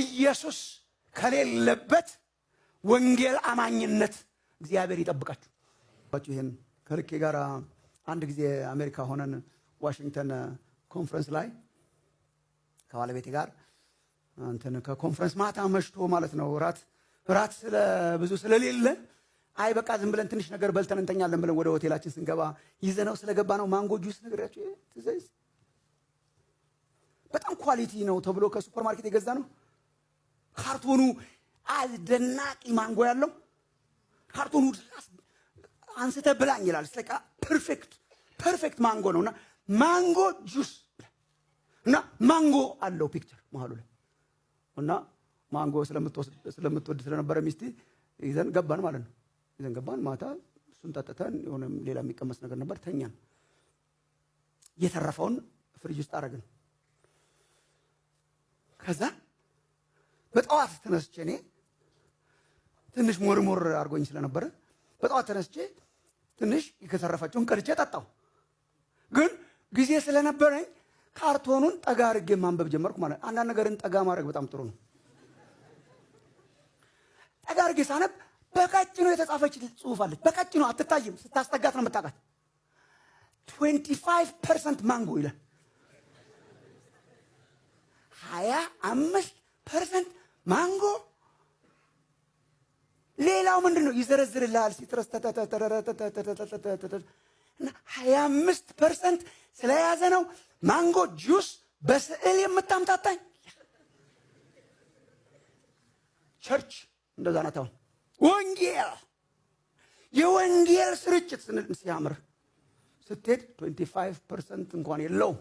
ኢየሱስ ከሌለበት ወንጌል አማኝነት እግዚአብሔር ይጠብቃችሁ። ይሄን ከልኬ ጋር አንድ ጊዜ አሜሪካ ሆነን ዋሽንግተን ኮንፈረንስ ላይ ከባለቤቴ ጋር አንተን ከኮንፈረንስ ማታ መሽቶ ማለት ነው ራት ስለ ብዙ ስለሌለ አይ በቃ ዝም ብለን ትንሽ ነገር በልተን እንተኛለን ብለን ወደ ሆቴላችን ስንገባ ይዘነው ስለገባ ነው ማንጎ ጁስ ነገራችሁ ትዘይስ በጣም ኳሊቲ ነው ተብሎ ከሱፐር ማርኬት የገዛ ነው። ካርቶኑ አስደናቂ ማንጎ ያለው ካርቶኑ አንስተ ብላኝ ይላል። ስለካ ፐርፌክት ማንጎ ነውና ማንጎ ጁስ እና ማንጎ አለው ፒክቸር መሀሉ ላይ እና ማንጎ ስለምትወድ ስለነበረ ሚስቴ ይዘን ገባን ማለት ነው። ይዘን ገባን ማታ እሱን ጠጥተን የሆነ ሌላ የሚቀመስ ነገር ነበር ተኛን። የተረፈውን ፍሪጅ ውስጥ አረግን። ከዛ በጠዋት ተነስቼ እኔ ትንሽ ሞርሞር አርጎኝ ስለነበረ በጠዋት ተነስቼ ትንሽ ከተረፈችውን ቀርጬ ጠጣው። ግን ጊዜ ስለነበረኝ ካርቶኑን ጠጋ አድርጌ ማንበብ ጀመርኩ ማለት ነው። አንዳንድ ነገርን ጠጋ ማድረግ በጣም ጥሩ ነው። ጠጋ አድርጌ ሳነብ በቀጭኑ የተጻፈች ጽሑፍ አለች። በቀጭኑ አትታይም፣ ስታስጠጋት ነው የምታውቃት። 25% ማንጎ ይላል። 25% ማንጎ። ሌላው ምንድን ነው ይዘረዝርልሃል። ሲትረስ እና 25% ስለያዘ ነው ማንጎ ጁስ በስዕል የምታምታታኝ። ቸርች እንደዛ ናት። አሁን ወንጌል የወንጌል ስርጭት ሲያምር ስትሄድ 25% እንኳን የለውም።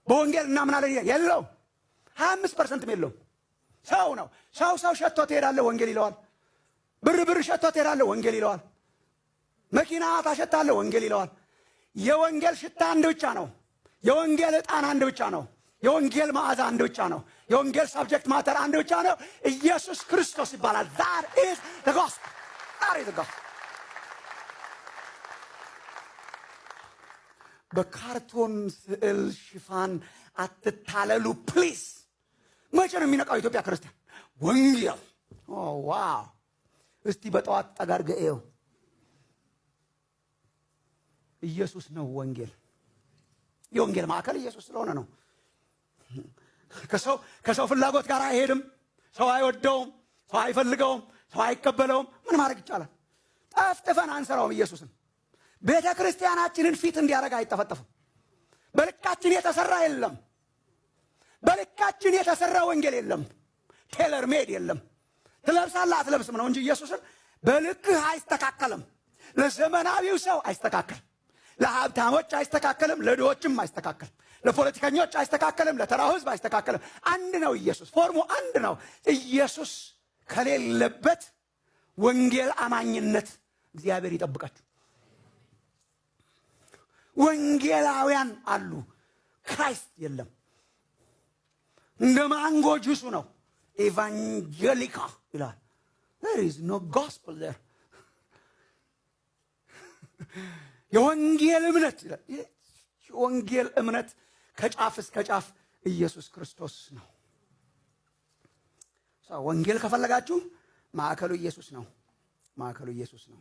በወንጌል እናምናለን የለው 25%ም የለው። ሰው ነው ሰው ሸቶ ትሄዳለህ ወንጌል ይለዋል። ብር ሸቶ ትሄዳለህ ወንጌል ይለዋል። መኪና ታሸታለህ ወንጌል ይለዋል። የወንጌል ሽታ አንድ ብቻ ነው። የወንጌል ዕጣን አንድ ብቻ ነው። የወንጌል መዓዛ አንድ ብቻ ነው። የወንጌል ሳብጀክት ማተር አንድ ብቻ ነው። ኢየሱስ ክርስቶስ ይባላል። that is the gospel. በካርቶን ስዕል ሽፋን አትታለሉ ፕሊዝ። መቼ ነው የሚነቃው ኢትዮጵያ ክርስቲያን? ወንጌል ዋው! እስቲ በጠዋት ጠጋርገው ኢየሱስ ነው ወንጌል። የወንጌል ማዕከል ኢየሱስ ስለሆነ ነው። ከሰው ፍላጎት ጋር አይሄድም። ሰው አይወደውም፣ ሰው አይፈልገውም፣ ሰው አይቀበለውም። ምን ማድረግ ይቻላል? ጠፍጥፈን አንሰራውም ኢየሱስን። ቤተ ክርስቲያናችንን ፊት እንዲያደርግ አይጠፈጠፍም። በልካችን የተሰራ የለም። በልካችን የተሰራ ወንጌል የለም። ቴለር ሜድ የለም። ትለብሳለህ አትለብስም ነው እንጂ ኢየሱስን በልክህ አይስተካከልም። ለዘመናዊው ሰው አይስተካከልም። ለሀብታሞች አይስተካከልም። ለድሆችም አይስተካከልም። ለፖለቲከኞች አይስተካከልም። ለተራው ህዝብ አይስተካከልም። አንድ ነው ኢየሱስ። ፎርሙ አንድ ነው። ኢየሱስ ከሌለበት ወንጌል አማኝነት እግዚአብሔር ይጠብቃችሁ። ወንጌላውያን አሉ፣ ክራይስት የለም። እንደ ማንጎ ጁሱ ነው። ኤቫንጀሊካ ይላል። there is no gospel there። የወንጌል እምነት ይላል። የወንጌል እምነት ከጫፍ እስከ ጫፍ ኢየሱስ ክርስቶስ ነው። ወንጌል ከፈለጋችሁ ማዕከሉ ኢየሱስ ነው። ማዕከሉ ኢየሱስ ነው።